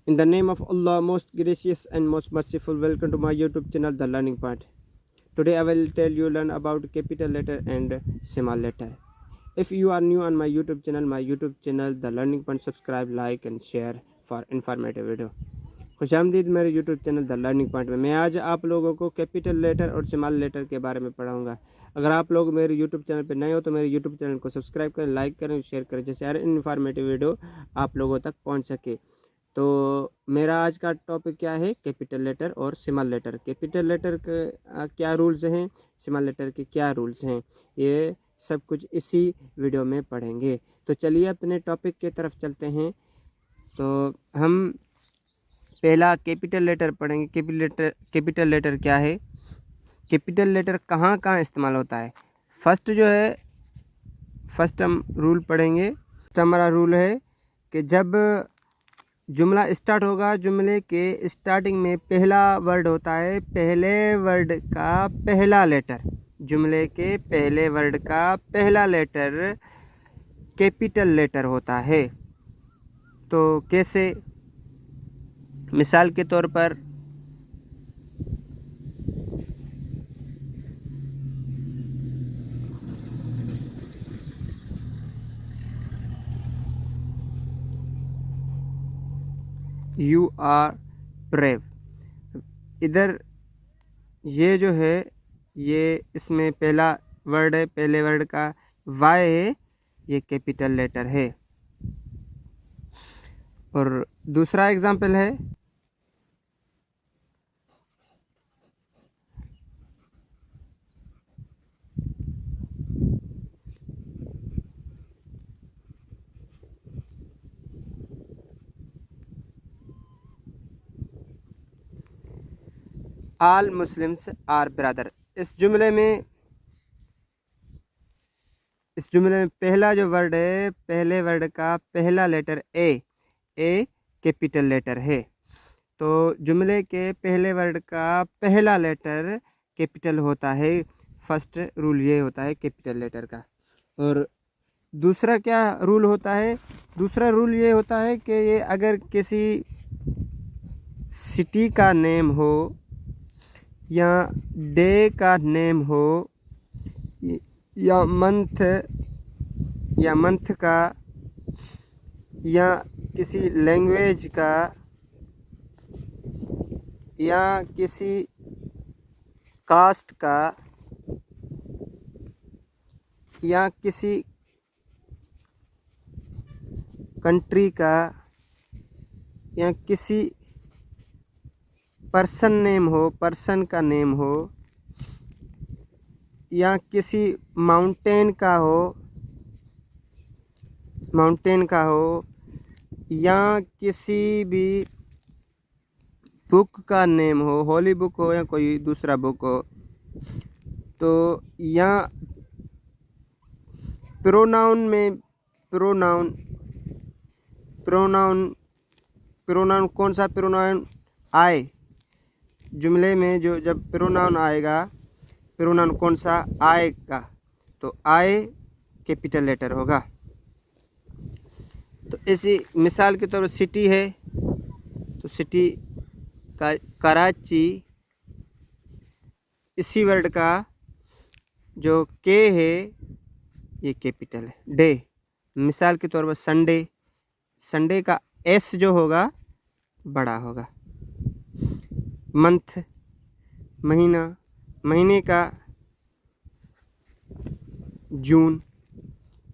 In the name of Allah, most gracious and most merciful, welcome to my YouTube channel, The Learning Point. Today I will learn about capital letter and small letter. If you are new on my YouTube channel, The Learning Point, subscribe, like and share for informative video. खुशामदीद मेरे YouTube channel the learning point में। मैं आज आप लोगों को capital letter और small letter के बारे में पढ़ाऊंगा। अगर आप लोग मेरे यूट्यूब चैनल पर नए हो तो मेरे यूट्यूब चैनल को सब्सक्राइब करें, लाइक करें, शेयर करें, जैसे हर इन्फॉर्मेटिव वीडियो आप लोगों तक पहुंच सके। तो मेरा आज का टॉपिक क्या है? कैपिटल लेटर और स्मॉल लेटर। कैपिटल लेटर के क्या रूल्स हैं, स्मॉल लेटर के क्या रूल्स हैं, ये सब कुछ इसी वीडियो में पढ़ेंगे। तो चलिए अपने टॉपिक की तरफ चलते हैं। तो हम पहला कैपिटल लेटर पढ़ेंगे। कैपिटल लेटर क्या है, कैपिटल लेटर कहाँ कहाँ इस्तेमाल होता है। फर्स्ट हम रूल पढ़ेंगे। हमारा रूल है कि जब जुमला स्टार्ट होगा, जुमले के स्टार्टिंग में पहला वर्ड होता है, पहले वर्ड का पहला लेटर, जुमले के पहले वर्ड का पहला लेटर कैपिटल लेटर होता है। तो कैसे? मिसाल के तौर पर यू आर ब्रेव, इधर ये जो है, ये इसमें पहला वर्ड है, पहले वर्ड का वाई है, ये कैपिटल लेटर है। और दूसरा एग्जाम्पल है, ऑल मुस्लिम्स आर ब्रदर। इस जुमले में पहला जो वर्ड है, पहले वर्ड का पहला लेटर ए कैपिटल लेटर है। तो जुमले के पहले वर्ड का पहला लेटर कैपिटल होता है। फर्स्ट रूल ये होता है कैपिटल लेटर का। और दूसरा क्या रूल होता है? दूसरा रूल ये होता है कि ये अगर किसी सिटी का नेम हो या डे का नेम हो या मंथ का या किसी लैंग्वेज का या किसी कास्ट का या किसी कंट्री का या किसी पर्सन का नेम हो या किसी माउंटेन का हो या किसी भी बुक का नेम हो, होली बुक हो या कोई दूसरा बुक हो, तो या प्रोनाउन कौन सा प्रोनाउन आए जुमले में, जो जब प्रोनाउन आएगा, प्रोनाउन कौन सा आएगा, तो आए कैपिटल लेटर होगा। तो इसी मिसाल के तौर पर सिटी है, तो सिटी का कराची, इसी वर्ड का जो के है ये कैपिटल है। डे, मिसाल के तौर पर संडे का एस जो होगा बड़ा होगा। मंथ, महीने का जून,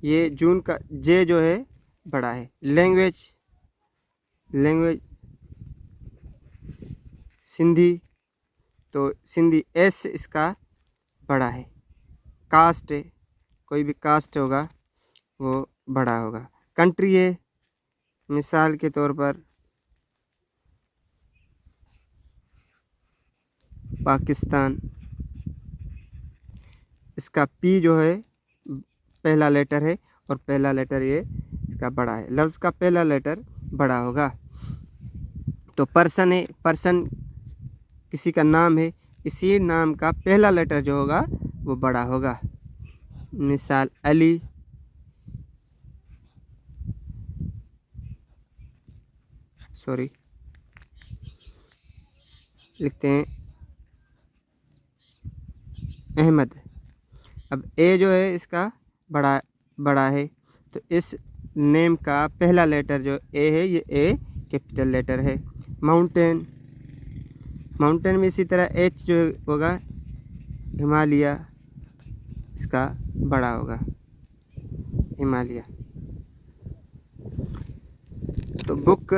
ये जून का जे जो है बड़ा है। लैंग्वेज सिंधी, तो सिंधी एस इसका बड़ा है। कास्ट है, कोई भी कास्ट होगा वो बड़ा होगा। कंट्री है, मिसाल के तौर पर पाकिस्तान, इसका पी जो है पहला लेटर है और पहला लेटर ये इसका बड़ा है। लफ्ज़ का पहला लेटर बड़ा होगा। तो पर्सन है, पर्सन किसी का नाम है, इसी नाम का पहला लेटर जो होगा वो बड़ा होगा। मिसाल अली, लिखते हैं अहमद। अब ए जो है इसका बड़ा है, तो इस नेम का पहला लेटर जो ए है ये ए कैपिटल लेटर है। माउंटेन में इसी तरह एच जो होगा हिमालय, इसका बड़ा होगा हिमालय। तो बुक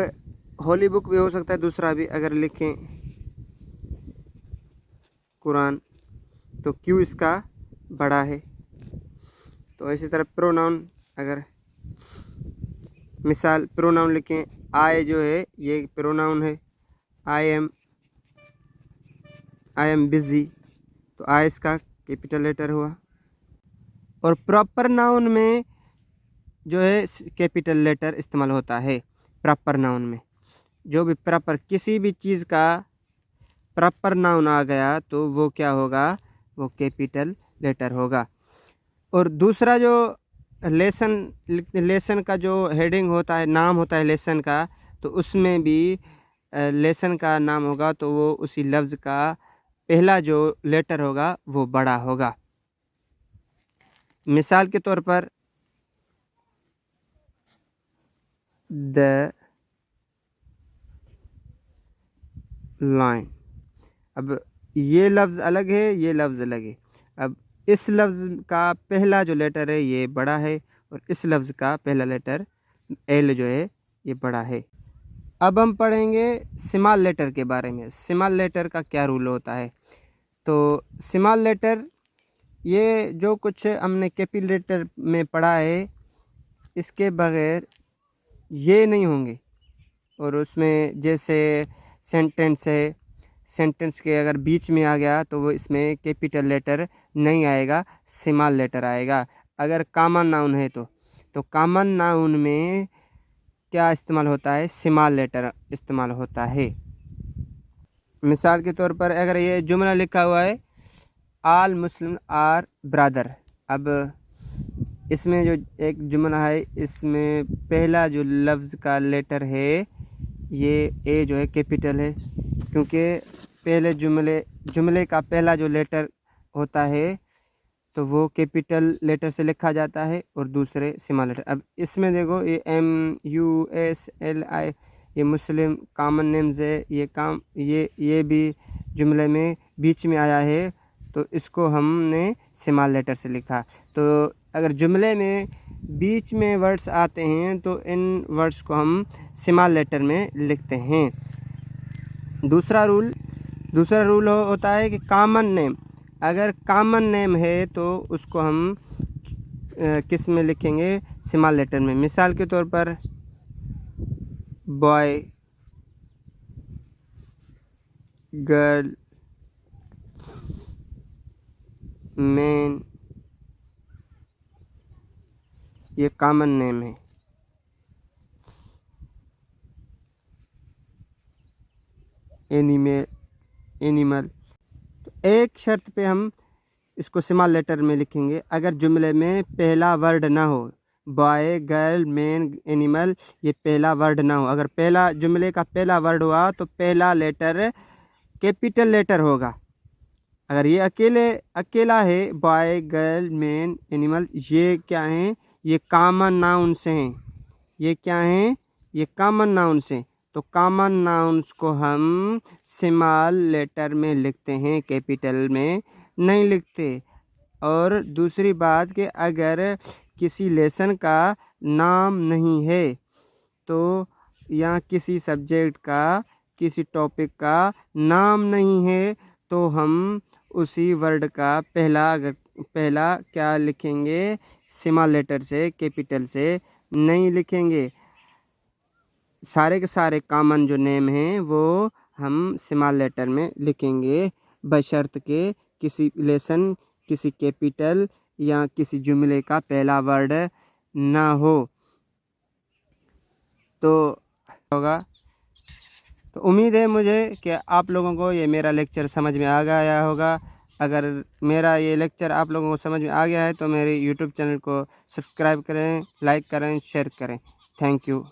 होली बुक भी हो सकता है, दूसरा भी अगर लिखें कुरान तो क्यू इसका बड़ा है। तो इसी तरह प्रोनाउन, अगर मिसाल प्रोनाउन लिखें आई जो है ये प्रोनाउन है, आई एम बिजी, तो आई इसका कैपिटल लेटर हुआ। और प्रॉपर नाउन में जो है कैपिटल लेटर इस्तेमाल होता है। प्रॉपर नाउन में जो भी प्रॉपर किसी भी चीज़ का प्रॉपर नाउन आ गया तो वो क्या होगा, वो कैपिटल लेटर होगा। और दूसरा जो लेसन का जो हेडिंग होता है, नाम होता है लेसन का, तो उसमें भी लेसन का नाम होगा तो वो उसी लफ्ज़ का पहला जो लेटर होगा वो बड़ा होगा। मिसाल के तौर पर द लाइन, अब ये लफ्ज़ अलग है, ये लफ्ज़ अलग है। अब इस लफ्ज़ का पहला जो लेटर है ये बड़ा है और इस लफ्ज़ का पहला लेटर एल जो है ये बड़ा है। अब हम पढ़ेंगे स्मॉल लेटर के बारे में। स्मॉल लेटर का क्या रूल होता है। तो स्मॉल लेटर ये जो कुछ हमने कैपिटल लेटर में पढ़ा है इसके बगैर ये नहीं होंगे। और उसमें जैसे सेंटेंस है, सेंटेंस के अगर बीच में आ गया तो वो इसमें कैपिटल लेटर नहीं आएगा, स्मॉल लेटर आएगा। अगर कॉमन नाउन है तो कॉमन नाउन में क्या इस्तेमाल होता है, स्मॉल लेटर इस्तेमाल होता है। मिसाल के तौर पर अगर ये जुमला लिखा हुआ है आल मुस्लिम आर ब्रदर, अब इसमें जो एक जुमला है इसमें पहला जो लफ्ज़ का लेटर है ये ए जो है कैपिटल है, क्योंकि पहले जुमले का पहला जो लेटर होता है तो वो कैपिटल लेटर से लिखा जाता है और दूसरे स्मॉल लेटर। अब इसमें देखो ये MUSLI ये मुस्लिम कॉमन नेम्स है, ये भी जुमले में बीच में आया है तो इसको हमने स्मॉल लेटर से लिखा। तो अगर जुमले में बीच में वर्ड्स आते हैं तो इन वर्ड्स को हम स्मॉल लेटर में लिखते हैं। दूसरा रूल होता है कि कॉमन नेम, अगर कॉमन नेम है तो उसको हम किस में लिखेंगे, स्मॉल लेटर में। मिसाल के तौर पर बॉय, गर्ल, मैन, ये कॉमन नेम है। एनिमल, तो एक शर्त पे हम इसको स्मॉल लेटर में लिखेंगे, अगर जुमले में पहला वर्ड ना हो, बॉय, गर्ल, मैन, एनिमल, ये पहला वर्ड ना हो। अगर पहला जुमले का पहला वर्ड हुआ तो पहला लेटर कैपिटल लेटर होगा। अगर ये अकेला है बॉय, गर्ल, मैन, एनिमल, ये क्या हैं, ये कॉमन नाउन से हैं। ये क्या हैं, ये कॉमन नाउन से। तो कॉमन नाउन्स को हम स्मॉल लेटर में लिखते हैं, कैपिटल में नहीं लिखते। और दूसरी बात कि अगर किसी लेसन का नाम नहीं है तो या किसी सब्जेक्ट का, किसी टॉपिक का नाम नहीं है तो हम उसी वर्ड का पहला क्या लिखेंगे, स्मॉल लेटर से, कैपिटल से नहीं लिखेंगे। सारे के सारे कॉमन जो नेम हैं वो हम स्मॉल लेटर में लिखेंगे, बशर्त के किसी लेसन, किसी कैपिटल या किसी जुमले का पहला वर्ड ना हो तो होगा। तो उम्मीद है मुझे कि आप लोगों को ये मेरा लेक्चर समझ में आ गया होगा। अगर मेरा ये लेक्चर आप लोगों को समझ में आ गया है तो मेरे YouTube चैनल को सब्सक्राइब करें, लाइक करें, शेयर करें। Thank you.